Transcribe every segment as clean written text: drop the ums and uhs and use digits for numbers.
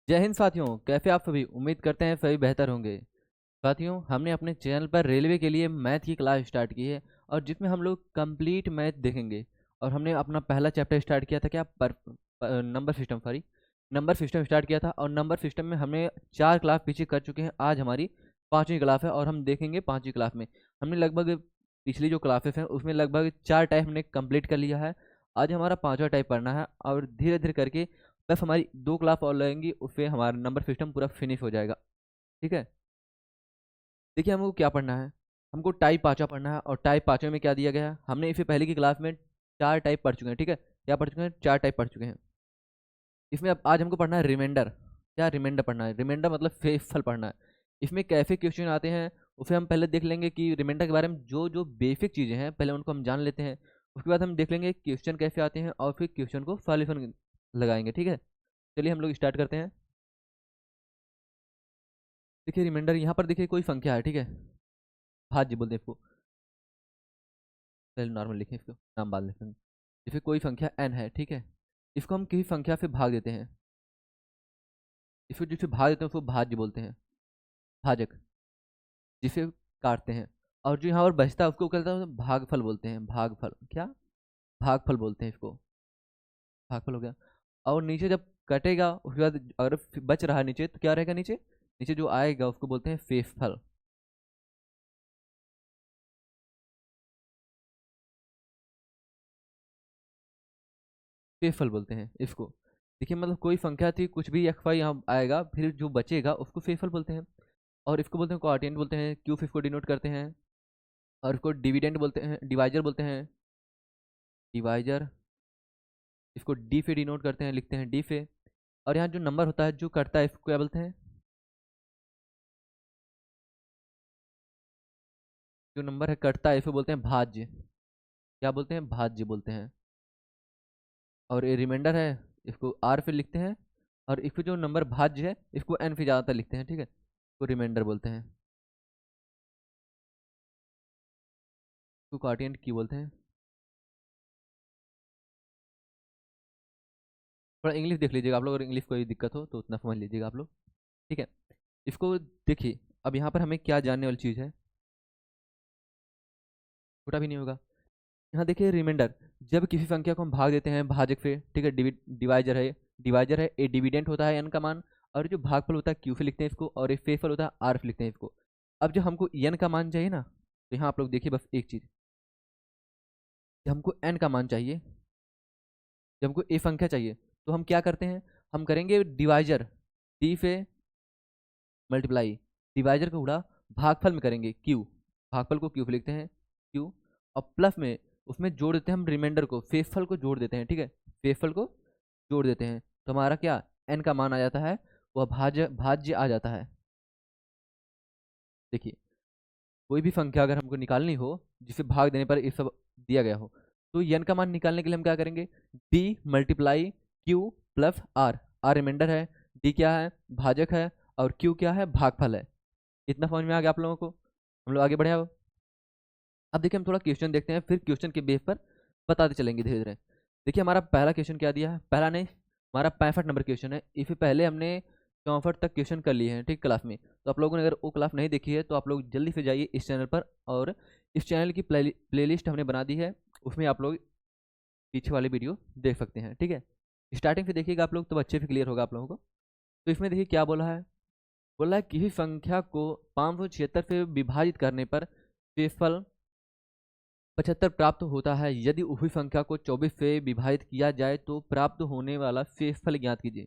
जय हिंद साथियों, कैसे आप सभी। उम्मीद करते हैं सभी बेहतर होंगे। साथियों, हमने अपने चैनल पर रेलवे के लिए मैथ की क्लास स्टार्ट की है और जिसमें हम लोग कंप्लीट मैथ देखेंगे। और हमने अपना पहला चैप्टर स्टार्ट किया था, क्या number system, sorry, number system start किया था। और नंबर सिस्टम में हमने 4 क्लास पीछे कर चुके हैं। आज हमारी 5वीं क्लास है और हम देखेंगे 5वीं क्लास में हमने लगभग पिछली जो क्लासेस हैं उसमें लगभग 4 टाइप हमने कंप्लीट कर लिया है। आज हमारा 5वां टाइप पढ़ना है और धीरे धीरे करके बस हमारी 2 क्लास और लगेंगी, उससे हमारा नंबर सिस्टम पूरा फिनिश हो जाएगा। ठीक है। देखिए, हमको क्या पढ़ना है। हमको टाइप 5 पढ़ना है और टाइप 5 में क्या दिया गया है। हमने इसे पहले की क्लास में 4 टाइप पढ़ चुके हैं। ठीक है, क्या पढ़ चुके हैं, 4 टाइप पढ़ चुके हैं। इसमें अब आज हमको पढ़ना है रिमाइंडर। क्या रिमाइंडर पढ़ना है, रिमाइंडर मतलब फेसफल पढ़ना है। इसमें कैसे क्वेश्चन आते हैं उसे हम पहले देख लेंगे कि रिमाइंडर के बारे में जो जो बेसिक चीज़ें हैं पहले उनको हम जान लेते हैं। उसके बाद हम देख लेंगे क्वेश्चन कैसे आते हैं और फिर क्वेश्चन को सॉल्यूशन लगाएंगे। ठीक है, चलिए हम लोग स्टार्ट करते हैं। देखिए रिमाइंडर, यहाँ पर देखिए कोई संख्या है। ठीक है, भाज्य बोलते हैं इसको। पहले नॉर्मल लिखें, इसको नाम बाद लिखेंगे। जैसे कोई संख्या n है। ठीक है, इसको हम किसी संख्या से भाग देते हैं। इसको जिसे भाग देते हैं उसको भाज्य बोलते हैं, भाजक। जिसे काटते हैं और जो यहाँ पर बचता है उसको कहते हैं भागफल बोलते हैं। भागफल, क्या, भागफल बोलते हैं इसको। भागफल हो गया। और नीचे जब कटेगा उसके बाद अगर बच रहा है नीचे तो क्या रहेगा, नीचे नीचे जो आएगा उसको बोलते हैं शेषफल। शेषफल बोलते हैं इसको। देखिए मतलब कोई संख्या थी, कुछ भी एक्स वाई यहाँ आएगा, फिर जो बचेगा उसको शेषफल बोलते हैं। और इसको बोलते हैं क्वोटिएंट बोलते हैं, क्यूब इसको डिनोट करते हैं। और इसको डिविडेंड बोलते हैं, डिवाइजर बोलते हैं, डिवाइजर। इसको डी से डिनोट करते हैं, लिखते हैं डी से। और यहाँ जो नंबर होता है जो कटता है इसको क्या बोलते हैं, जो नंबर है कटता है इसको बोलते हैं भाज्य। क्या बोलते हैं, भाज्य बोलते हैं। और ये रिमाइंडर है, इसको आर पे लिखते हैं। और इसको जो नंबर भाज्य है इसको एन पे ज़्यादातर लिखते हैं। ठीक है, इसको रिमाइंडर बोलते हैं। इसको क्वोटिएंट की बोलते हैं। थोड़ा इंग्लिश देख लीजिएगा आप लोग, अगर इंग्लिश कोई दिक्कत हो तो उतना समझ लीजिएगा आप लोग। ठीक है, इसको देखिए। अब यहाँ पर हमें क्या जानने वाली चीज़ है, छोटा भी नहीं होगा। यहाँ देखिए रिमाइंडर, जब किसी संख्या को हम भाग देते हैं भाजक से। ठीक है, डिवाइजर है, डिवाइजर है, ए डिविडेंट होता है एन का मान। और जो भागफल होता है क्यू से लिखते हैं इसको, और एक फेफल होता है आर से लिखते हैं इसको। अब जब हमको एन का मान चाहिए ना, तो यहाँ आप लोग देखिए बस एक चीज़, जब हमको एन का मान चाहिए, जब हमको ए संख्या चाहिए, तो हम क्या करते हैं, हम करेंगे डिवाइजर, डी से मल्टीप्लाई, डिवाइजर को उड़ा भागफल में करेंगे क्यू, भागफल को क्यू पे लिखते हैं क्यू। और प्लस में उसमें जोड़ देते हैं हम रिमाइंडर को, फेसफल को जोड़ देते हैं। ठीक है, फेसफल को जोड़ देते हैं तो हमारा क्या, एन का मान आ जाता है, वह भाज्य भाज्य आ जाता है। देखिए, कोई भी संख्या अगर हमको निकालनी हो जिसे भाग देने पर ये सब दिया गया हो, तो एन का मान निकालने के लिए हम क्या करेंगे, D multiply Q plus R. R remainder है, डी क्या है, भाजक है, और क्यू क्या है, भागफल है। इतना समझ में आ गया आप लोगों को। हम लोग आगे बढ़े अब देखिए हम थोड़ा क्वेश्चन देखते हैं, फिर क्वेश्चन के बेस पर बताते चलेंगे धीरे धीरे। देखिए हमारा पहला क्वेश्चन क्या दिया है, पहला नहीं, हमारा 65 नंबर क्वेश्चन है। इससे पहले हमने 64 तक क्वेश्चन कर लिए हैं ठीक क्लास में। तो आप लोगों ने अगर वो क्लास नहीं देखी है तो आप लोग जल्दी से जाइए इस चैनल पर, और इस चैनल की प्लेलिस्ट हमने बना दी है, उसमें आप लोग पीछे वाली वीडियो देख सकते हैं। ठीक है, स्टार्टिंग से देखिएगा आप लोग तो अच्छे से क्लियर होगा आप लोगों को। तो इसमें देखिए क्या बोला है, बोला है किसी संख्या को 576 से विभाजित करने पर शेषफल 75 प्राप्त होता है। यदि उसी संख्या को 24 से विभाजित किया जाए तो प्राप्त होने वाला शेषफल ज्ञात कीजिए।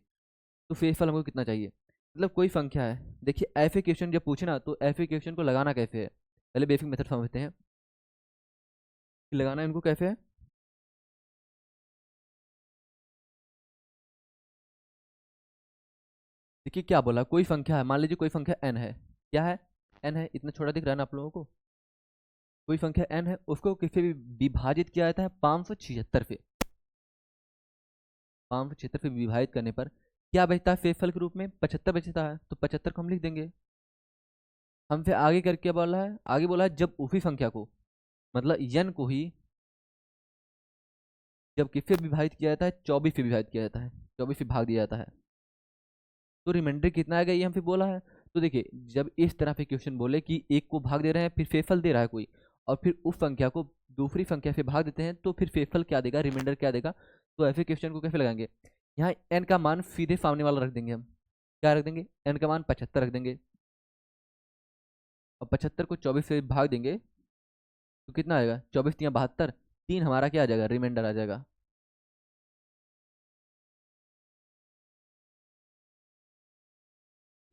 तो शेषफल हमको कितना चाहिए, मतलब कोई संख्या है। देखिए ऐसे क्वेश्चन जब पूछे ना तो ऐसे क्वेश्चन को लगाना कैसे है, पहले बेसिक मेथड समझते हैं कि लगाना इनको कैसे है। देखिए क्या बोला, कोई संख्या है, मान लीजिए कोई संख्या n है। क्या है, n है, इतना छोटा दिख रहा है ना आप लोगों को। कोई संख्या n है, उसको किसी भी विभाजित किया जाता है 576 से। 576 से विभाजित करने पर क्या बचता है शेषफल के रूप में, 75 बचता है। तो 75 को हम लिख देंगे। हमसे आगे करके बोला है, आगे बोला है जब उसी संख्या को, मतलब n को ही जब किससे विभाजित किया जाता है, 24 से विभाजित किया जाता है, 24 से भाग दिया जाता है। तो रिमाइंडर कितना आएगा ये हमसे बोला है। तो देखिए जब इस तरह से क्वेश्चन बोले कि एक को भाग दे रहे हैं फिर फेफल दे रहा है कोई, और फिर उस संख्या को दूसरी संख्या से भाग देते हैं तो फिर फेफल क्या देगा, रिमाइंडर क्या देगा। तो ऐसे क्वेश्चन को कैसे लगाएंगे, यहाँ एन का मान सीधे सामने वाला रख देंगे हम। क्या रख देंगे, एन का मान 75 रख देंगे, और 75 को 24 से भाग देंगे तो कितना आएगा, 24 या 72, 3 हमारा क्या आ जाएगा, रिमाइंडर आ जाएगा।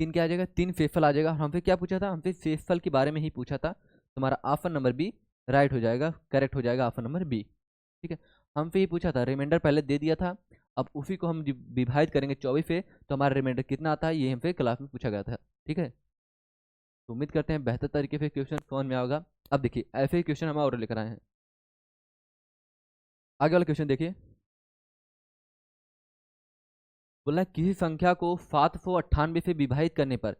तीन क्या आ जाएगा, 3 फेफल आ जाएगा। हमसे क्या पूछा था, हमसे फेफल के बारे में ही पूछा था। तुम्हारा ऑप्शन नंबर बी राइट हो जाएगा, करेक्ट हो जाएगा ऑप्शन नंबर बी। ठीक है, हमसे ही पूछा था, रिमाइंडर पहले दे दिया था, अब उसी को हम विभाजित करेंगे 24 से तो हमारा रिमाइंडर कितना आता है, ये हमसे क्लास में पूछा गया था। ठीक है, तो उम्मीद करते हैं बेहतर तरीके से क्वेश्चन समझ में होगा। अब देखिए ऐसे ही क्वेश्चन हम और लेकर आए हैं। आगे वाला क्वेश्चन देखिए, बोला किसी संख्या को 798 से विभाजित करने पर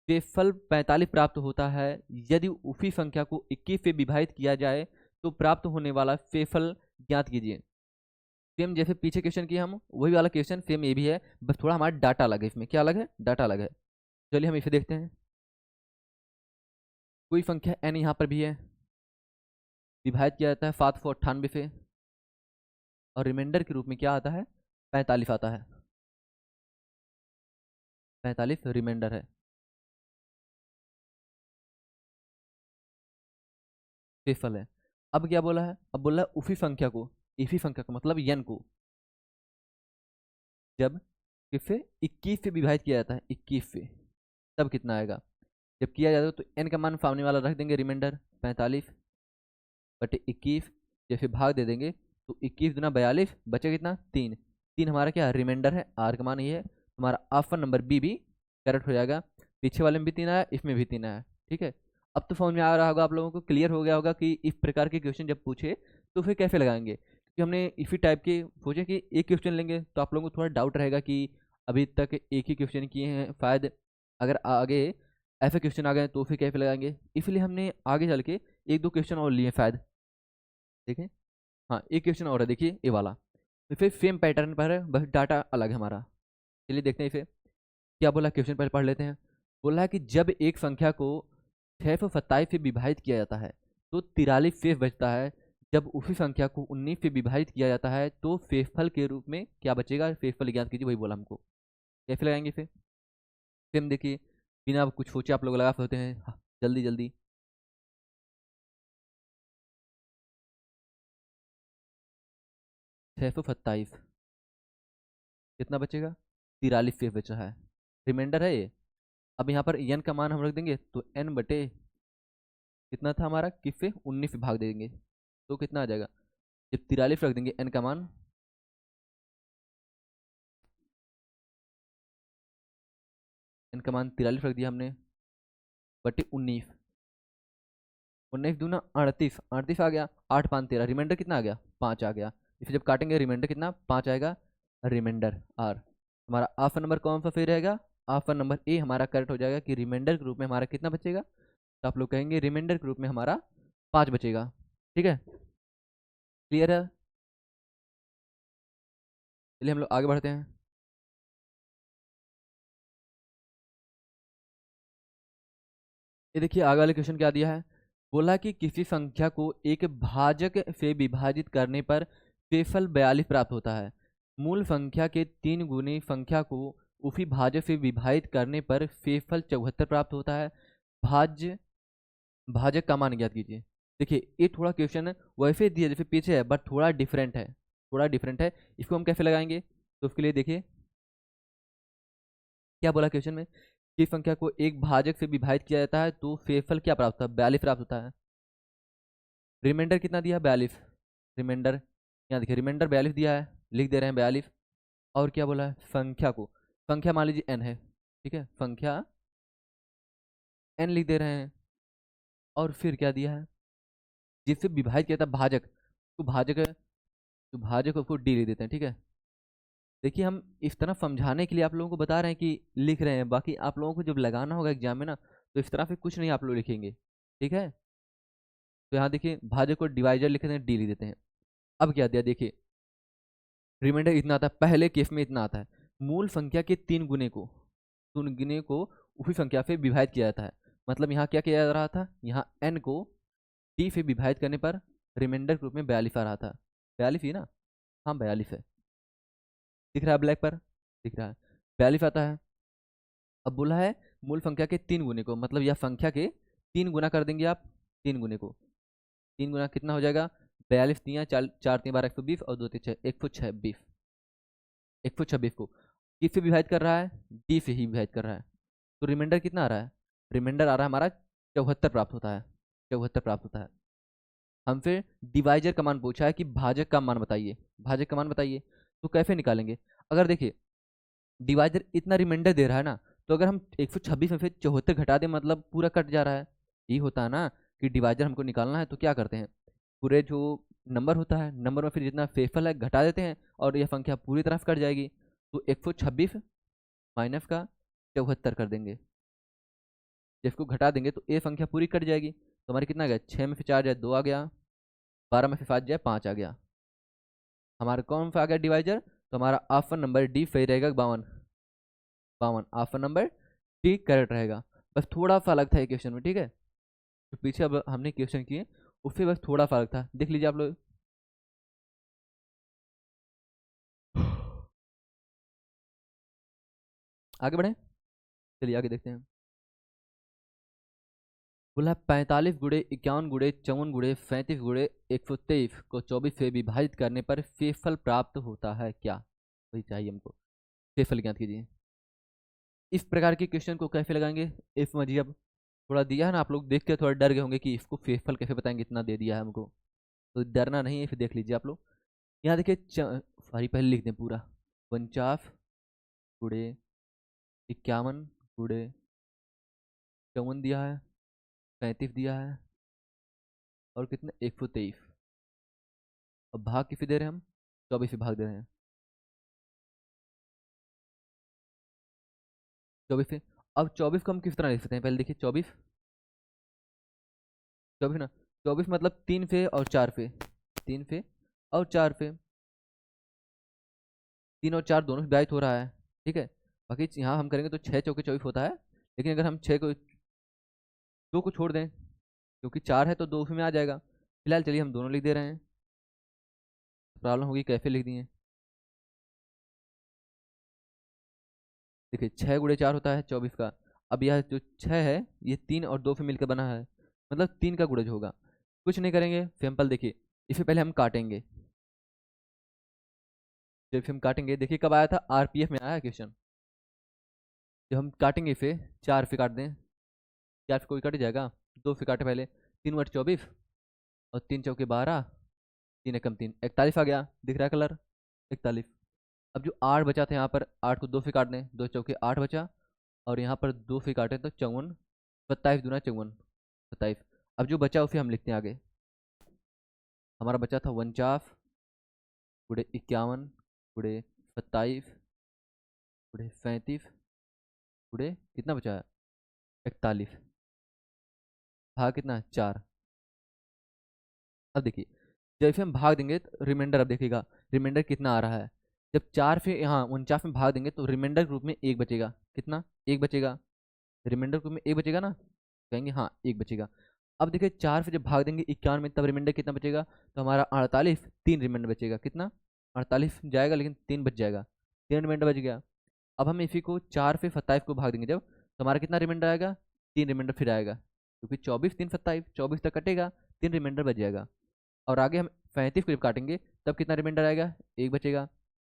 शेषफल 45 प्राप्त होता है। यदि उसी संख्या को 21 से विभाजित किया जाए तो प्राप्त होने वाला शेषफल ज्ञात कीजिए। सेम जैसे पीछे क्वेश्चन किया हम वही वाला क्वेश्चन सेम ये भी है, बस थोड़ा हमारा डाटा अलग है, इसमें क्या अलग है, डाटा अलग है। चलिए हम इसे देखते हैं। कोई संख्या n यहाँ पर भी है, विभाजित किया जाता है 798 से, और रिमाइंडर के रूप में क्या आता है, 45 आता है। 45 रिमाइंडर है, शेषफल है। अब क्या बोला है, अब बोला है उसी संख्या को, इसी संख्या को मतलब n को जब किससे 21 से विभाजित किया जाता है, 21 से, तब कितना आएगा। जब किया जाता है तो n का मान सामने वाला रख देंगे, रिमाइंडर 45 बटे 21, जैसे भाग दे देंगे तो 21 दुना 42 बचे कितना, 3। 3 हमारा क्या रिमाइंडर है, आर का मान ये है। हमारा ऑप्शन नंबर बी भी करेक्ट हो जाएगा। पीछे वाले में भी 3 आया, इसमें भी 3 आया। ठीक है, अब तो समझ में आ रहा होगा आप लोगों को, क्लियर हो गया होगा कि इस प्रकार के क्वेश्चन जब पूछे तो फिर कैसे लगाएंगे। क्योंकि हमने इसी टाइप के सोचे कि एक क्वेश्चन लेंगे तो आप लोगों को थोड़ा डाउट रहेगा कि अभी तक एक ही क्वेश्चन किए हैं, शायद अगर आगे ऐसे क्वेश्चन आ गए तो फिर कैसे लगाएंगे। इसलिए हमने आगे चल के एक दो क्वेश्चन और लिए शायद, देखें। हाँ एक क्वेश्चन और है, देखिए ये वाला, तो फिर सेम पैटर्न पर है, बस डाटा अलग है हमारा। चलिए देखते हैं इसे क्या बोला, क्वेश्चन पहले पढ़ लेते हैं। बोला है कि जब एक संख्या को 627 से विभाजित किया जाता है तो 43 शेष बचता है। जब उसी संख्या को 19 से विभाजित किया जाता है तो शेषफल के रूप में क्या बचेगा, शेषफल ज्ञात कीजिए, वही बोला हमको। कैसे लगाएंगे इसे, सेम देखिए, बिना कुछ सोचे आप लोग लगा सकते हैं। हाँ, जल्दी जल्दी। 627 कितना बचेगा, 43 शेष बचा है, रिमाइंडर है ये। अब यहाँ पर n का मान हम रख देंगे तो n बटे कितना था हमारा, किससे 19 से भाग देंगे तो कितना आ जाएगा। जब 43 रख देंगे n का मान, n का मान 43 रख दिया हमने, बटे 19, 19 दूना 38, 38 आ गया, 8 5 13, रिमाइंडर कितना आ गया, 5 आ गया। इसे जब काटेंगे रिमाइंडर कितना, 5 आएगा, रिमाइंडर आर। हमारा ऑप्शन नंबर कौन सा सही रहेगा, ऑप्शन नंबर ए हमारा करेक्ट हो जाएगा कि रिमाइंडर के रूप में हमारा कितना बचेगा। तो आप लोग कहेंगे रिमाइंडर के रूप में हमारा 5 बचेगा। ठीक है, क्लियर है। चलिए हम लोग आगे बढ़ते हैं। ये देखिए आगे वाले क्वेश्चन क्या दिया है, बोला कि किसी संख्या को एक भाजक से विभाजित करने पर शेषफल 42 प्राप्त होता है। मूल संख्या के 3 गुनी संख्या को उसी भाजक से विभाजित करने पर शेषफल 74 प्राप्त होता है। भाज्य भाजक का मान ज्ञात कीजिए। देखिए ये थोड़ा क्वेश्चन वैसे दिया जैसे पीछे है, बट थोड़ा डिफरेंट है, थोड़ा डिफरेंट है। इसको हम कैसे लगाएंगे, तो उसके लिए देखिए क्या बोला क्वेश्चन में, किस संख्या को एक भाजक से विभाजित किया जाता है तो शेषफल क्या प्राप्त होता है, 42 प्राप्त होता है। रिमाइंडर कितना दिया, 42, रिमाइंडर यहाँ देखिए रिमाइंडर 42 दिया है, लिख दे रहे हैं 42। और क्या बोला है, संख्या को, संख्या मान लीजिए n है, ठीक है, संख्या n लिख दे रहे हैं। और फिर क्या दिया है, जिससे विभाजित किया था भाजक, तो भाजक है, तो भाजक को डी लिख देते हैं। ठीक है, देखिए हम इस तरह समझाने के लिए आप लोगों को बता रहे हैं कि लिख रहे हैं, बाकी आप लोगों को जब लगाना होगा एग्जाम में ना तो इस तरह से कुछ नहीं आप लोग लिखेंगे। ठीक है, तो यहाँ देखिए भाजक को डिवाइजर लिख देते हैं, डी लिख देते हैं। अब क्या दिया देखिए, रिमाइंडर इतना आता है, पहले केस में इतना आता है, मूल संख्या के 3 गुने को, तो उन गिने को उसी संख्या से विभाजित किया जाता है। मतलब यहाँ क्या किया जा रहा था, यहाँ n को d से विभाजित करने पर रिमाइंडर के रूप में 42 आ रहा था। 42 ही ना, हाँ 42 है, दिख रहा है ब्लैक पर, दिख रहा है 42 आता है। अब बोला है मूल संख्या के 3 गुने को, मतलब यह संख्या के 3 गुना कर देंगे आप, 3 गुने को, 3 गुना कितना हो जाएगा, 42 तिया 4 4 3 12 120 और 2 3 6 126, 126 को किससे विभाजित कर रहा है, डी से ही विभाजित कर रहा है। तो रिमाइंडर कितना आ रहा है, रिमाइंडर आ रहा है हमारा 74 प्राप्त होता है, 74 प्राप्त होता है। हमसे डिवाइजर का मान पूछा है कि भाजक का मान बताइए, भाजक का मान बताइए, तो कैसे निकालेंगे। अगर देखिए डिवाइजर इतना रिमाइंडर दे रहा है ना, तो अगर हम 126 में से 74 घटा दें मतलब पूरा कट जा रहा है। यही होता है ना कि डिवाइजर हमको निकालना है तो क्या करते हैं, पूरे जो नंबर होता है नंबर में फिर जितना फेफल है घटा देते हैं और यह संख्या पूरी तरह से कट जाएगी। तो 126 माइनस का 74 कर देंगे, जब इसको घटा देंगे तो ये संख्या पूरी कट जाएगी। तो हमारे कितना आ गया, 6 में से 4 जाए 2 आ गया, 12 में से 7 जाए 5 आ गया। हमारा कौन सा आ गया डिवाइजर, तो हमारा ऑप्शन नंबर डी सही रहेगा, 52, 52 ऑप्शन नंबर डी करेक्ट रहेगा। बस थोड़ा सा अलग था ये क्वेश्चन में, ठीक है, तो पीछे अब हमने क्वेश्चन किए उससे बस थोड़ा सा अलग था, देख लीजिए आप लोग। आगे बढ़े, चलिए आगे देखते हैं। बोला 45 गुड़े 51 गुड़े 54 गुड़े 37 गुड़े 123 को 24 से विभाजित करने पर शेषफल प्राप्त होता है क्या, वही चाहिए हमको, शेषफल ज्ञात कीजिए। इस प्रकार के क्वेश्चन को कैसे लगाएंगे, इस समझिए। अब थोड़ा दिया है ना, आप लोग देख के थोड़ा डर गए होंगे कि इसको शेषफल कैसे बताएंगे, इतना दे दिया है हमको, तो डरना नहीं है, फिर देख लीजिए आप लोग। यहाँ देखिए सॉरी पहले लिख दें पूरा, 49 गुड़े 51 गुड़े 54 दिया है, 37 दिया है और कितने 123, अब भाग किसे दे रहे हैं हम, 24 से भाग दे रहे हैं, 24 से। अब 24 को हम किस तरह लिख सकते हैं, पहले देखिए 24, 24 ना, 24 मतलब 3 पे और 4 पे, 3 पे और 4 पे, 3 और 4 दोनों से विभाजित हो रहा है, ठीक है। बाकी यहाँ हम करेंगे तो 6 चौके 24 होता है, लेकिन अगर हम 6 को 2 को छोड़ दें, क्योंकि 4 है तो 2 में आ जाएगा। फिलहाल चलिए हम दोनों लिख दे रहे हैं, प्रॉब्लम होगी कैसे लिख दिए। देखिए 6 गुड़े 4 होता है 24 का, अब यह जो 6 है ये 3 और 2 से मिलकर बना है, मतलब 3 का गुणज होगा। कुछ नहीं करेंगे, सिंपल देखिए, इसे पहले हम काटेंगे, जब हम काटेंगे देखिए कब आया था, आरपीएफ में आया क्वेश्चन। जब हम काटेंगे इसे 4 से काट दें, 4 से कोई कट जाएगा, 2 से काटे पहले, 3 बट 24 और 3 चौके 12, 3 एकम 3 41 आ गया, दिख रहा है कलर 41। अब जो 8 बचा था यहाँ पर, 8 को 2 से काट दें, 2 चौके 8 बचा और यहाँ पर 2 से काटे तो 54, 27 दूना 54, 27। अब जो बचा उसे हम लिखते हैं आगे, हमारा बचा था 49 गुड़े 51 गुड़े 27 गुड़े 37 गुड़े कितना बचा है 41, भाग कितना है 4। अब देखिए जैसे हम भाग देंगे तो रिमाइंडर, अब देखिएगा रिमाइंडर कितना आ रहा है, जब 4 से यहाँ 49 में भाग देंगे तो रिमाइंडर के रूप में 1 बचेगा, कितना 1 बचेगा, रिमाइंडर के रूप में 1 बचेगा ना, कहेंगे हाँ 1 बचेगा। अब देखिए 4 से जब भाग देंगे 51 में तब रिमाइंडर कितना बचेगा, तो हमारा 48, 3 रिमाइंडर बचेगा, कितना 48 जाएगा लेकिन 3 बच जाएगा, 3 रिमाइंडर बच गया। अब हम इसी को 4 से 27 को भाग देंगे जब, तो हमारा कितना रिमाइंडर आएगा, 3 रिमाइंडर फिर आएगा, क्योंकि 24 3 27 24 तक कटेगा, 3 रिमाइंडर बच जाएगा। और आगे हम 35 को जब काटेंगे तब कितना रिमाइंडर आएगा, 1 बचेगा।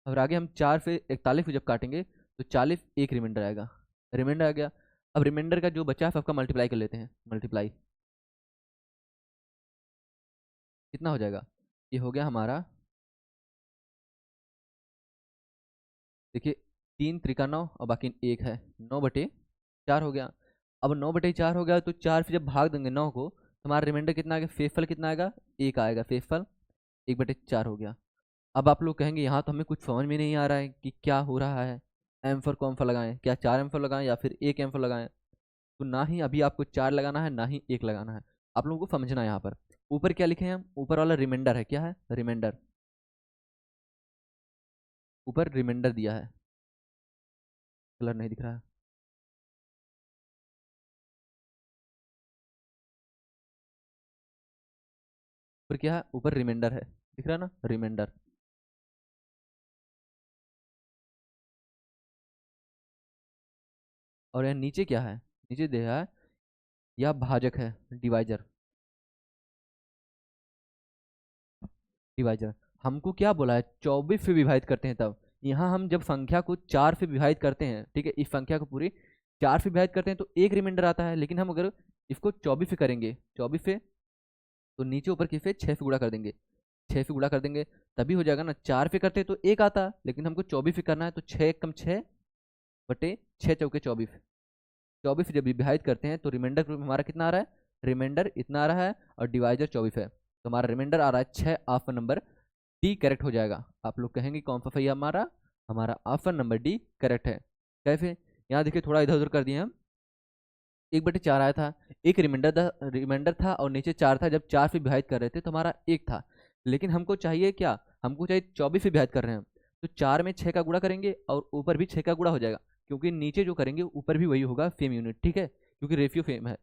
और आगे हम 4 से 41 को जब काटेंगे तो 40 1 रिमाइंडर आएगा, रिमाइंडर आ गया। अब रिमाइंडर का जो बचा है सबका मल्टीप्लाई कर लेते हैं, मल्टीप्लाई कितना हो जाएगा, ये हो गया हमारा, देखिए 3 त्रिका 9 और बाकी 1 है, 9/4 हो गया। अब 9/4 हो गया तो 4 से जब भाग देंगे 9 को तो हमारा रिमाइंडर कितना आएगा, फेसफल कितना आएगा, 1 आएगा, फेसफल 1/4 हो गया। अब आप लोग कहेंगे यहाँ तो हमें कुछ समझ में नहीं आ रहा है कि क्या हो रहा है, एम फॉर कौन सा लगाएं, क्या 4 एम फॉर लगाएं या फिर 1 एम फॉर लगाएं। तो ना ही अभी आपको 4 लगाना है ना ही 1 लगाना है, आप लोगों को समझना है। यहाँ पर ऊपर क्या लिखे हैं हम, ऊपर वाला रिमाइंडर है, क्या है रिमाइंडर, ऊपर रिमाइंडर दिया है, कलर नहीं दिख रहा है, ऊपर क्या है, ऊपर रिमाइंडर है, दिख रहा है ना, रिमाइंडर। और यहाँ नीचे क्या है, नीचे देखा है, यह भाजक है, डिवाइजर। डिवाइजर हमको क्या बोला है, 24 से विभाजित करते हैं तब। यहाँ हम जब संख्या को 4 से विभाजित करते हैं, ठीक है, इस संख्या को पूरी 4 से विभाजित करते हैं तो एक रिमाइंडर आता है, लेकिन हम अगर इसको 24 से करेंगे, 24 से, तो नीचे ऊपर किससे 6 से गुणा कर देंगे, 6 से गुणा कर देंगे, तभी हो जाएगा ना। 4 पे करते तो एक आता, लेकिन हमको 24 पे करना है, तो 6 कम 6 बटे 6 चौके 24। 24 जब विभाजित करते हैं तो रिमाइंडर ग्रुप में हमारा कितना आ रहा है, रिमाइंडर इतना आ रहा है, और डिवाइजर 24 है, तो हमारा रिमाइंडर आ रहा है 6। ऑप्शन नंबर डी करेक्ट हो जाएगा। आप लोग कहेंगे कौन सा सही है हमारा ऑप्शन नंबर डी करेक्ट है। कैसे, यहाँ देखिए थोड़ा इधर उधर कर दिए हम, 1/4 आया था, एक रिमाइंडर था और नीचे 4 था, जब 4 से विभाजित कर रहे थे तो हमारा 1 था, लेकिन हमको चाहिए क्या, हमको चाहिए 24 से विभाजित कर रहे हैं हम, तो 4 में 6 का गुणा करेंगे और ऊपर भी 6 का गुणा हो जाएगा, क्योंकि नीचे जो करेंगे ऊपर भी वही होगा, सेम यूनिट, ठीक है, क्योंकि रेशियो सेम है।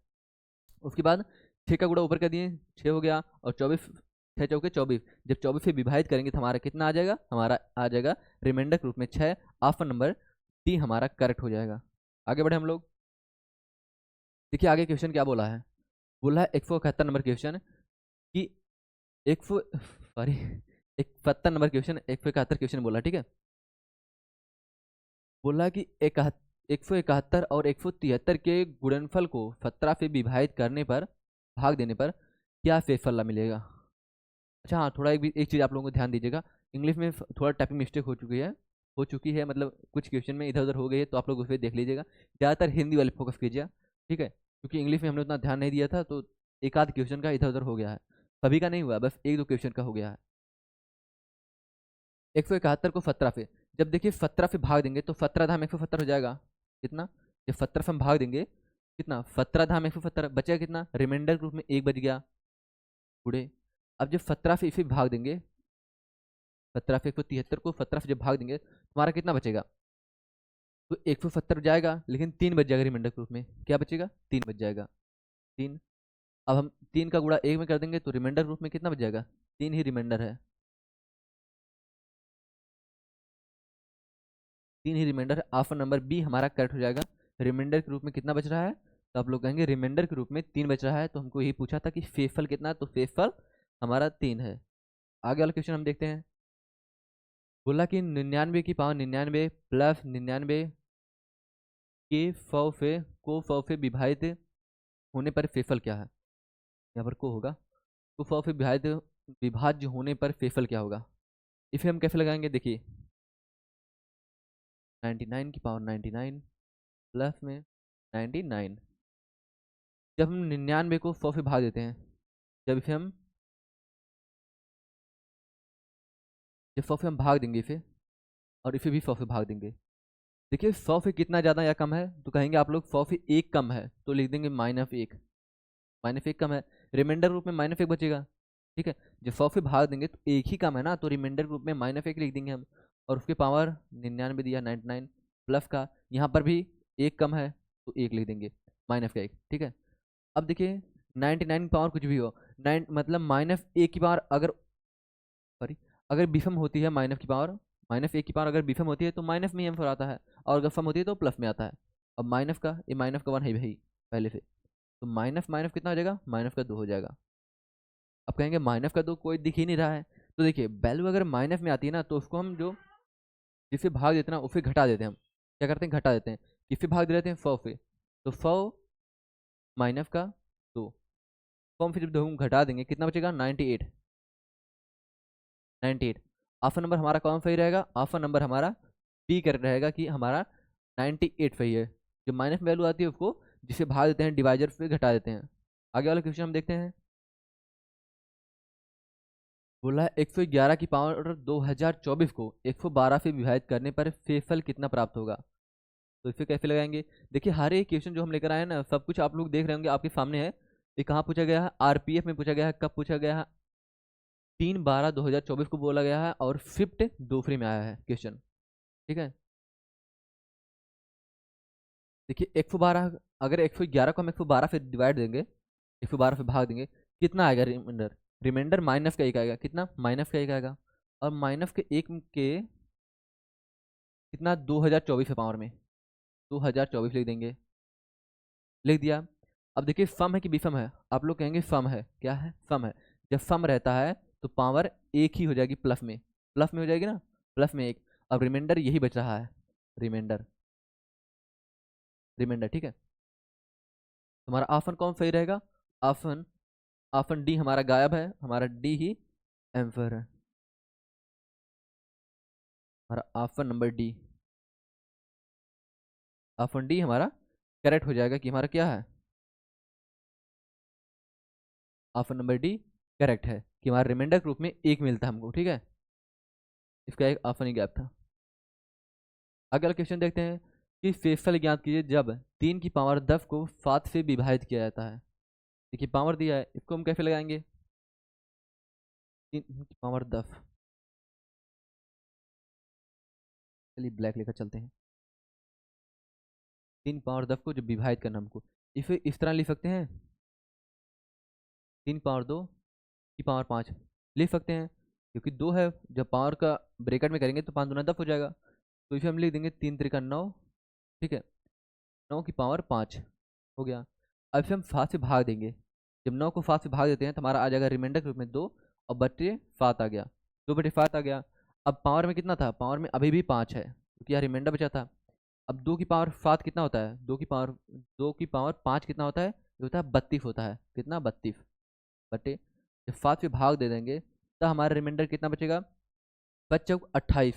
उसके बाद 6 का गुणा ऊपर कर दिए, 6 हो गया, और 24, 6 चौके 24, जब 24 से विभाजित करेंगे तो हमारा कितना आ जाएगा, हमारा आ जाएगा रिमाइंडर के रूप में 6। ऑप्शन नंबर डी हमारा करेक्ट हो जाएगा। आगे बढ़े हम लोग। देखिए आगे क्वेश्चन क्या बोला है, बोला है 171 नंबर क्वेश्चन कि एक सौ सॉरी 71 नंबर क्वेश्चन, 171 क्वेश्चन बोला, ठीक है। बोला कि 171 और 173 के गुणनफल को 17 से विभाजित करने पर, भाग देने पर क्या शेषफल मिलेगा। अच्छा हाँ, थोड़ा एक चीज़ आप लोगों को ध्यान दीजिएगा, इंग्लिश में थोड़ा टाइपिंग मिस्टेक हो चुकी है, मतलब कुछ क्वेश्चन में इधर उधर हो गई है, तो आप लोग उस पर देख लीजिएगा। ज़्यादातर हिंदी वाले फोकस कीजिए, ठीक है, क्योंकि इंग्लिश में हमने उतना ध्यान नहीं दिया था, तो एक आध क्वेश्चन का इधर उधर हो गया है, सभी का नहीं हुआ, बस एक दो क्वेश्चन का हो गया है। 171 को 17 से, जब देखिए 17 से भाग देंगे तो 17 धाम 170 हो जाएगा, कितना, जब 17 से हम भाग देंगे कितना, 17 धाम 170 बचेगा कितना, रिमाइंडर के रूप में 1 बच गया बूढ़े। अब जब 17 से इसे भाग देंगे, 17 से 173 को 17 से जब भाग देंगे तो हमारा कितना बचेगा, तो 170 जाएगा, लेकिन 3 बच जाएगा रिमाइंडर के रूप में, क्या बचेगा, 3 बच जाएगा, 3। अब हम 3 का गुणा 1 में कर देंगे तो रिमाइंडर के रूप में कितना बच जाएगा, 3 ही रिमाइंडर है, 3 ही रिमाइंडर है। ऑप्शन नंबर बी हमारा करेक्ट हो जाएगा। रिमाइंडर के रूप में कितना बच रहा है, तो आप लोग कहेंगे रिमाइंडर के रूप में 3 बच रहा है, तो हमको यही पूछा था कि शेषफल कितना है, तो शेषफल हमारा 3 है। आगे वाला क्वेश्चन हम देखते हैं। बोला कि 99 की पावर 99 प्लस 99 के 100 से विभाजित होने पर शेषफल क्या है। यहाँ पर को होगा, तो 100 से विभाजित विभाज्य होने पर शेषफल क्या होगा, इसे हम कैसे लगाएंगे, देखिए 99 की पावर 99 प्लस में 99, जब हम 99 को 100 से भाग देते हैं, जब इसे हम जब 100 से हम भाग देंगे इसे, और इसे भी 100 से भाग देंगे, देखिए 100 से कितना ज़्यादा या कम है, तो कहेंगे आप लोग 100 से 1 कम है, तो लिख देंगे -1, -1 कम है, रिमाइंडर रूप में -1 बचेगा, ठीक है। जब 100 से भाग देंगे तो एक ही कम है ना, तो रिमाइंडर रूप में -1 लिख देंगे हम, और उसके पावर 99 दिया 99 प्लस का, यहाँ पर भी एक कम है तो एक लिख देंगे, -1, ठीक है। अब देखिए 99 पावर कुछ भी हो, 9 मतलब -1 की पावर अगर, सॉरी, अगर विषम होती है -1 की पावर अगर विषम होती है तो माइनस में ही आंसर आता है, और अगर सम होती है तो प्लस में आता है। अब माइनस का 1 है भाई पहले से, तो माइनस माइनस कितना हो जाएगा, -2 हो जाएगा। अब कहेंगे -2 कोई दिख ही नहीं रहा है, तो देखिए वैल्यू अगर माइनस में आती है ना, तो उसको हम जो जिससे भाग देते हैं ना उसे घटा देते हैं, हम क्या करते हैं, घटा देते हैं, किससे भाग दे देते हैं, 100 से, तो 100 -2, तो हम फिर दो घटा देंगे, कितना बचेगा, 98, 98। ऑप्शन नंबर हमारा कौन सही रहेगा, ऑप्शन नंबर हमारा बी करेक्ट रहेगा कि हमारा 98 सही है। जो माइनस में वैल्यू आती है उसको जिसे भाग देते हैं डिवाइजर से घटा देते हैं। आगे वाला क्वेश्चन हम देखते हैं। बोला है 111 की पावर 2024 को 112 से विभाजित करने पर शेषफल कितना प्राप्त होगा, तो इसे कैसे लगाएंगे। देखिए हर एक क्वेश्चन जो हम लेकर आए हैं ना, सब कुछ आप लोग देख रहे होंगे आपके सामने है। ये कहाँ पूछा गया है, आरपीएफ में पूछा गया है, कब पूछा गया है, 3/12/2024 को बोला गया है, और फिफ्थ दूसरे में आया है क्वेश्चन, ठीक है। देखिए 112, अगर 111 को हम 112 से डिवाइड देंगे, 112 से भाग देंगे, कितना आएगा रिमाइंडर, रिमाइंडर माइनस का एक आएगा, कितना माइनस का एक आएगा, और माइनस के एक के कितना 2024 है पावर में, 2024 लिख देंगे, लिख दिया। अब देखिए सम है कि विषम है, आप लोग कहेंगे सम है, क्या है सम है। जब सम रहता है तो पावर एक ही हो जाएगी, प्लस में हो जाएगी ना, प्लस में एक। अब रिमाइंडर यही बच रहा है, रिमाइंडर, रिमाइंडर ठीक है। हमारा ऑप्शन कौन सही रहेगा, ऑप्शन, ऑप्शन डी हमारा गायब है, हमारा डी ही आंसर है, हमारा option number D, option D हमारा करेक्ट हो जाएगा कि हमारा क्या है, ऑप्शन नंबर डी करेक्ट है कि हमारे रिमाइंडर ग्रुप में एक मिलता है हमको, ठीक है। इसका एक ऑप्शन ही गैप था। अगला क्वेश्चन देखते हैं कि शेषफल ज्ञात कीजिए जब 3 की पावर 10 को 7 से विभाजित किया जाता है। देखिए पावर दिया है, इसको हम कैसे लगाएंगे, 3 की पावर 10, चलिए ब्लैक लेकर चलते हैं। 3 पावर 10 को जब विभाजित करना हमको, इसे इस तरह लिख सकते हैं, 3 पावर 2 की पावर 5 लिख सकते हैं, क्योंकि 2 है, जब पावर का ब्रैकेट में करेंगे तो 5 दूना 10 हो जाएगा, तो इसे हम लिख देंगे 3 त्रिका 9, ठीक है, 9 की पावर 5 हो गया। अब इसे हम 7 से भाग देंगे, जब 9 को 7 से भाग देते हैं तो हमारा आ जाएगा रिमाइंडर के रूप में 2 और बटे 7 आ गया, 2/7 आ गया। अब पावर में कितना था, पावर में अभी भी 5 है क्योंकि यहाँ रिमाइंडर बचा था। अब 2 की पावर 7 कितना होता है, 2 की पावर 5 कितना होता है, ये होता है 32 होता है, कितना 32 बटे, जब 7 से भाग दे देंगे तो हमारा रिमाइंडर कितना बचेगा, बच्चों 28,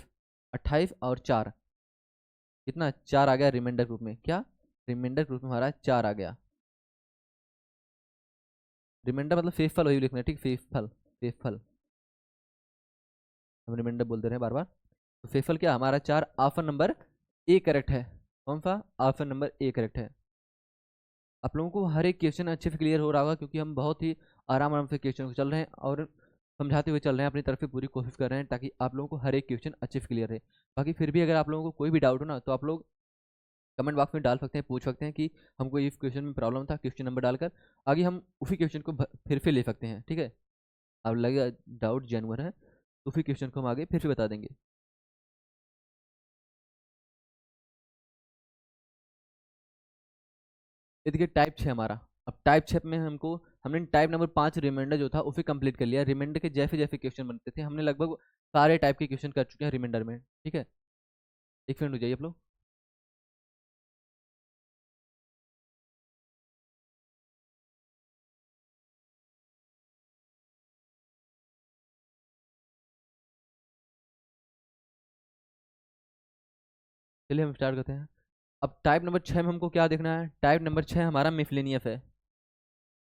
28 और 4 कितना 4 आ गया रिमाइंडर ग्रुप में, क्या रिमाइंडर ग्रुप में हमारा 4 आ गया। रिमाइंडर मतलब शेषफल वही लिखना है, ठीक, शेषफल, शेषफल हम रिमाइंडर बोलते रहे बार बार। तो शेषफल क्या हमारा 4, ऑप्शन नंबर ए करेक्ट है, कौन सा, ऑप्शन नंबर ए करेक्ट है। आप लोगों को हर एक क्वेश्चन अच्छे से क्लियर हो रहा होगा क्योंकि हम बहुत ही आराम आराम से क्वेश्चन को चल रहे हैं और समझाते हुए चल रहे हैं, अपनी तरफ से पूरी कोशिश कर रहे हैं ताकि आप लोगों को हर एक क्वेश्चन अच्छे से क्लियर रहे। बाकी फिर भी अगर आप लोगों को कोई भी डाउट हो ना तो आप लोग कमेंट बॉक्स में डाल सकते हैं, पूछ सकते हैं कि हमको इस क्वेश्चन में प्रॉब्लम था, क्वेश्चन नंबर डालकर आगे हम उसी क्वेश्चन को फिर से ले सकते हैं, ठीक है। अब लगेगा डाउट जेन्युइन है तो फिर क्वेश्चन को हम आगे फिर से बता देंगे। ये देखिए टाइप 6 हमारा, अब टाइप 6 में हमको, हमने टाइप नंबर 5 रिमाइंडर जो था उसे कंप्लीट कर लिया, रिमाइंडर के जैसे जैसे क्वेश्चन बनते थे हमने लगभग सारे टाइप के क्वेश्चन कर चुके हैं रिमाइंडर में, ठीक है। एक मिनट हो जाइए आप लोग। चलिए हम स्टार्ट करते हैं। अब टाइप नंबर 6 में हमको क्या देखना है, टाइप नंबर 6 हमारा मिसलेनियस है,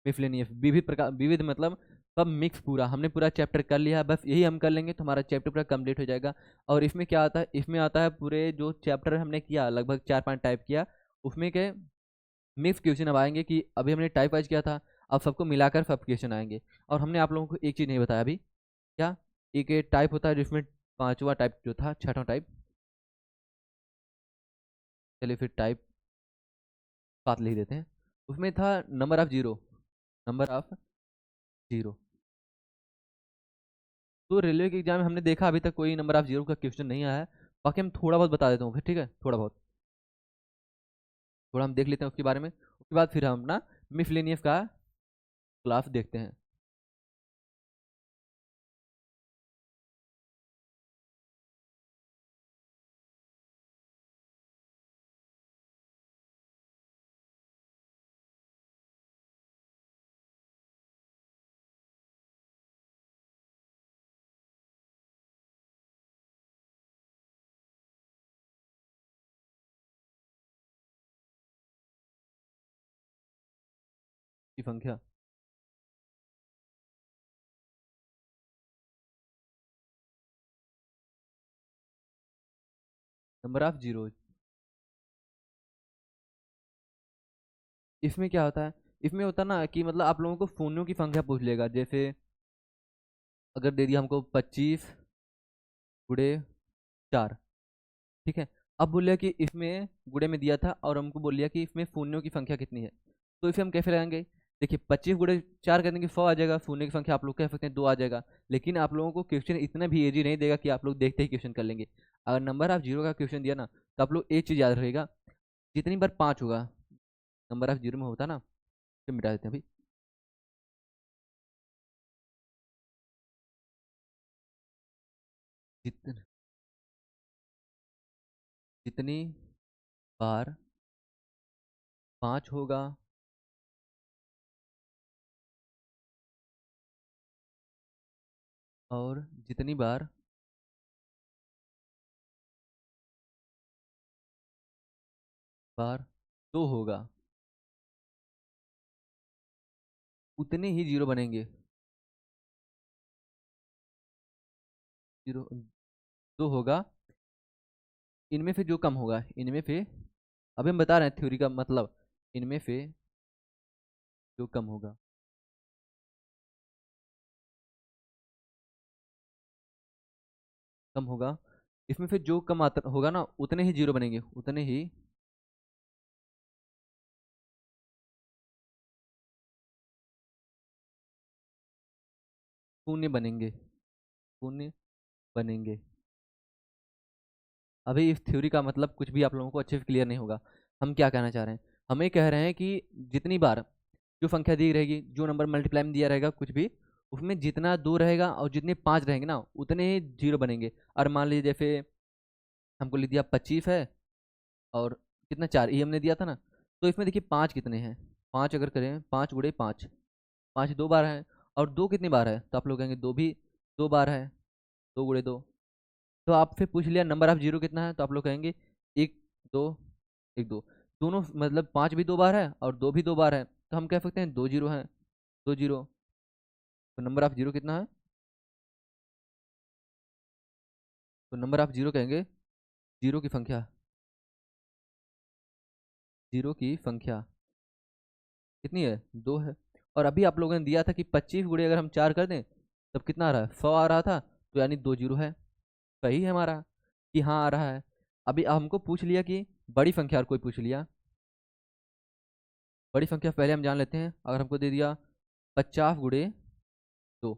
मिसलेनियस विविध प्रकार, विविध मतलब सब मिक्स, पूरा हमने पूरा चैप्टर कर लिया है, बस यही हम कर लेंगे तो हमारा चैप्टर पूरा कंप्लीट हो जाएगा। और इसमें क्या आता है, इसमें आता है पूरे जो चैप्टर हमने किया लगभग 4-5 टाइप किया, उसमें के मिक्स क्वेश्चन अब आएंगे कि अभी हमने टाइप वाइज किया था, अब सबको मिलाकर सब क्वेश्चन आएंगे। और हमने आप लोगों को एक चीज़ नहीं बताया अभी, क्या, एक टाइप होता है जिसमें पांचवा टाइप जो था, छठवां टाइप, चलिए फिर टाइप 7 लिख देते हैं, उसमें था number of zero, number of zero. तो रेलवे के एग्जाम में हमने देखा अभी तक कोई नंबर ऑफ जीरो का क्वेश्चन नहीं आया है, बाकी हम थोड़ा बहुत बता देता हूँ फिर, ठीक है, थोड़ा बहुत, थोड़ा हम देख लेते हैं उसके बारे में, उसके बाद फिर हम अपना मिसलेनियस का क्लास देखते हैं। की संख्या, नंबर ऑफ जीरो, इसमें क्या होता है, इसमें होता है ना कि मतलब आप लोगों को शून्यों की संख्या पूछ लेगा, जैसे अगर दे दिया हमको 25 × 4, ठीक है। अब बोल लिया कि इसमें गुणे में दिया था और हमको बोल लिया कि इसमें शून्यों की संख्या कितनी है, तो इसे हम कैसे लगाएंगे, देखिए 25 × 4 करने की 100 आ जाएगा, शून्य की संख्या आप लोग कह सकते हैं 2 आ जाएगा। लेकिन आप लोगों को क्वेश्चन इतना भी इजी नहीं देगा कि आप लोग देखते ही क्वेश्चन कर लेंगे। अगर नंबर ऑफ जीरो का क्वेश्चन दिया ना, तो आप लोग एक चीज़ याद रहेगा, जितनी बार 5 होगा नंबर ऑफ जीरो में होता ना, तो मिटा देते हैं अभी। जित जितनी बार 5 होगा और जितनी बार 2 होगा, उतने ही जीरो बनेंगे। जीरो 2 होगा, इनमें से जो कम होगा, इनमें से, अभी हम बता रहे हैं थ्योरी का मतलब, इनमें से जो कम होगा, कम होगा, इसमें से जो कम आता होगा ना, उतने ही जीरो बनेंगे, उतने ही शून्य बनेंगे, शून्य बनेंगे। अभी इस थ्योरी का मतलब कुछ भी आप लोगों को अच्छे से क्लियर नहीं होगा। हम क्या कहना चाह रहे हैं, हम ये कह रहे हैं कि जितनी बार जो संख्या दी रहेगी, जो नंबर मल्टीप्लाई में दिया रहेगा कुछ भी, उसमें जितना 2 रहेगा और जितने 5 रहेंगे ना, उतने ही जीरो बनेंगे। और मान लीजिए जैसे हमको लिख दिया 25 है, और कितना 4 ये हमने दिया था ना, तो इसमें देखिए 5 कितने हैं, 5 अगर करें, 5 × 5, 5 2 बार है, और 2 कितनी बार है, तो आप लोग कहेंगे 2 भी 2 बार है, 2 × 2। तो आपसे पूछ लिया नंबर ऑफ जीरो कितना है, तो आप लोग कहेंगे 1 2 1 2, दोनों मतलब 5 भी 2 बार है और 2 भी 2 बार है, तो हम कह सकते हैं 2 जीरो है, 2 जीरो। तो नंबर ऑफ जीरो कितना है, तो नंबर ऑफ जीरो कहेंगे जीरो की संख्या, जीरो की संख्या कितनी है, 2 है। और अभी आप लोगों ने दिया था कि 25 × अगर हम 4 कर दें तब कितना आ रहा है, 100 आ रहा था, तो यानी 2 जीरो है। सही है हमारा कि हाँ आ रहा है। अभी हमको पूछ लिया कि बड़ी संख्या, और कोई पूछ लिया बड़ी संख्या, पहले हम जान लेते हैं। अगर हमको दे दिया 50 × 2,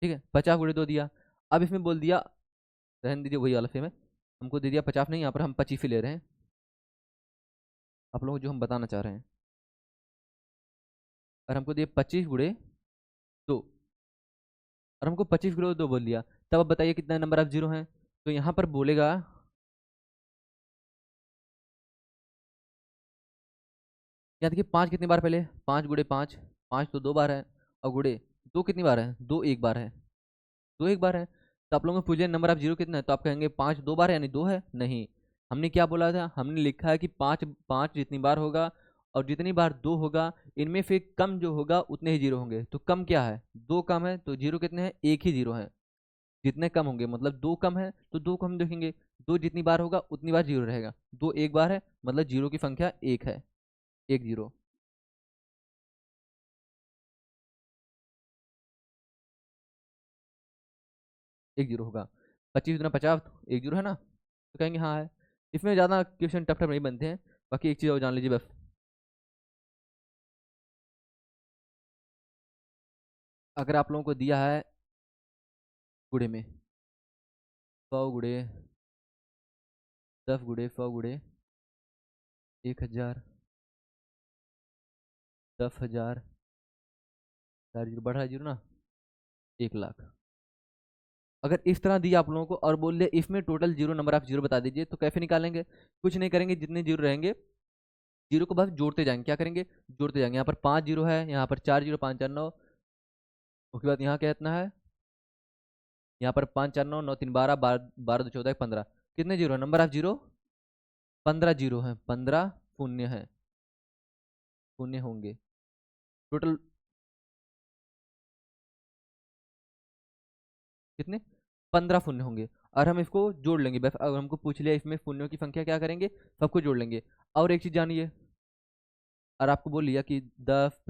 ठीक है, 50 × 2 दिया। अब इसमें बोल दिया, रहने दीजिए वही वाला सेम है, हमको दे दिया 50 नहीं, यहाँ पर हम 25 ही ले रहे हैं, आप लोगों को जो हम बताना चाह रहे हैं। और हमको दिया 25 × 2, और हमको 25 × 2 बोल दिया, तब अब बताइए कितना नंबर ऑफ जीरो हैं। तो यहाँ पर बोलेगा, यहाँ देखिए 5 कितनी बार, पहले 5 × 5, 5 तो 2 बार है, और गुड़े 2 कितनी बार है, 2 1 बार है, 2 1 बार है। तो आप लोगों को पूछे नंबर ऑफ जीरो कितना है, तो आप कहेंगे 5 2 बार है यानी 2 है, नहीं। हमने क्या बोला था, हमने लिखा है कि 5 5 जितनी बार होगा और जितनी बार 2 होगा, इनमें से कम जो होगा उतने ही जीरो होंगे। तो कम क्या है, 2 कम है, तो जीरो कितने हैं, एक ही जीरो है। जितने कम होंगे मतलब 2 कम है, तो 2 को हम देखेंगे, 2 जितनी बार होगा उतनी बार जीरो रहेगा, 2 1 बार है, मतलब जीरो की संख्या 1 है, 1 जीरो, 1 जीरो होगा। 25 × 50 1 जीरो है ना, तो कहेंगे हाँ है। इसमें ज़्यादा क्वेश्चन टफ टफ नहीं बनते हैं। बाकी एक चीज़ और जान लीजिए बस, अगर आप लोगों को दिया है गुणे में, 100 × 10 × 100 × 1000, 10,000, 4 जीरो बढ़ रहा है जीरो ना, 1 लाख। अगर इस तरह दिया आप लोगों को और बोल दिया इसमें total zero number of zero बता दीजिए, तो कैसे निकालेंगे, कुछ नहीं करेंगे, जितने जीरो रहेंगे जीरो को बस जोड़ते जाएंगे। क्या करेंगे, जोड़ते जाएंगे। यहाँ पर 5 जीरो है, यहाँ पर 4 जीरो, 5 4 9, उसके बाद यहाँ क्या इतना है, यहाँ पर 5 4 9 9 3 12, 12 2 14 15, कितने zero, number of zero 15 zero है, 15 शून्य है, शून्य होंगे टोटल, कितने, 15 शून्य होंगे। और हम इसको जोड़ लेंगे बस, अगर हमको पूछ लिया इसमें शून्यों की संख्या, क्या करेंगे, सबको जोड़ लेंगे। और एक चीज जानिए, और आपको बोल लिया कि 10 +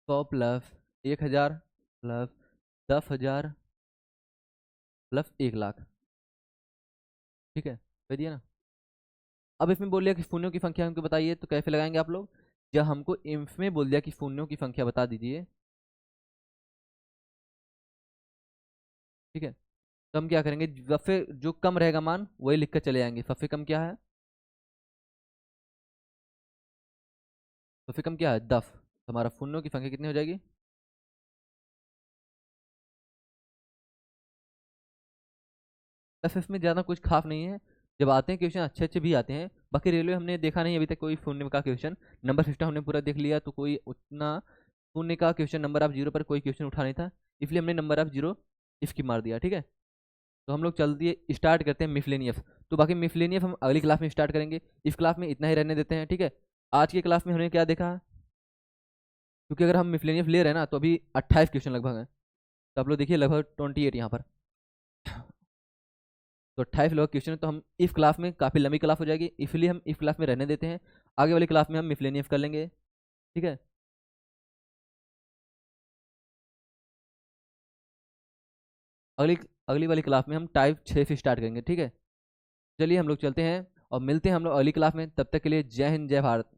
100 + 1000 + 1 लाख, ठीक है, कह दिया ना। अब इसमें बोल दिया कि शून्यों की संख्या हमको बताइए, तो कैसे लगाएंगे आप लोग? जब हमको इफ में बोल दिया कि शून्यों की संख्या बता दीजिए, ठीक है, तो हम क्या करेंगे, सबसे जो कम रहेगा मान वही लिख कर चले जाएंगे। सबसे कम क्या है? सबसे कम क्या है? 10। तो हमारा शून्यों की संख्या कितनी हो जाएगी? बस इसमें ज़्यादा कुछ खास नहीं है। जब आते हैं क्वेश्चन अच्छे अच्छे भी आते हैं। बाकी रेलवे हमने देखा नहीं अभी तक कोई शून्य का क्वेश्चन। नंबर सिस्टम हमने पूरा देख लिया, तो कोई उतना शून्य का क्वेश्चन, नंबर ऑफ जीरो पर कोई क्वेश्चन उठा नहीं था, इसलिए हमने नंबर ऑफ जीरो इसकी मार दिया। ठीक है, तो हम लोग चल दिए, स्टार्ट करते हैं मिसलेनियस। तो बाकी मिसलेनियस हम अगली क्लास में स्टार्ट करेंगे, इस क्लास में इतना ही रहने देते हैं। ठीक है, आज की क्लास में हमने क्या देखा, क्योंकि अगर हम मिसलेनियस ले रहे हैं ना, तो अभी 28 क्वेश्चन लगभग हैं। तो आप लोग देखिए लगभग 28 यहाँ पर। तो 28 लोग क्वेश्चन, तो हम इस क्लास में काफ़ी लंबी क्लास हो जाएगी, इसलिए हम इस क्लास में रहने देते हैं। आगे वाली क्लास में हम मिसलेनियस कर लेंगे। ठीक है, अगली अगली वाली क्लास में हम टाइप 6 से स्टार्ट करेंगे। ठीक है, चलिए हम लोग चलते हैं और मिलते हैं हम लोग अगली क्लास में। तब तक के लिए जय हिंद, जय भारत।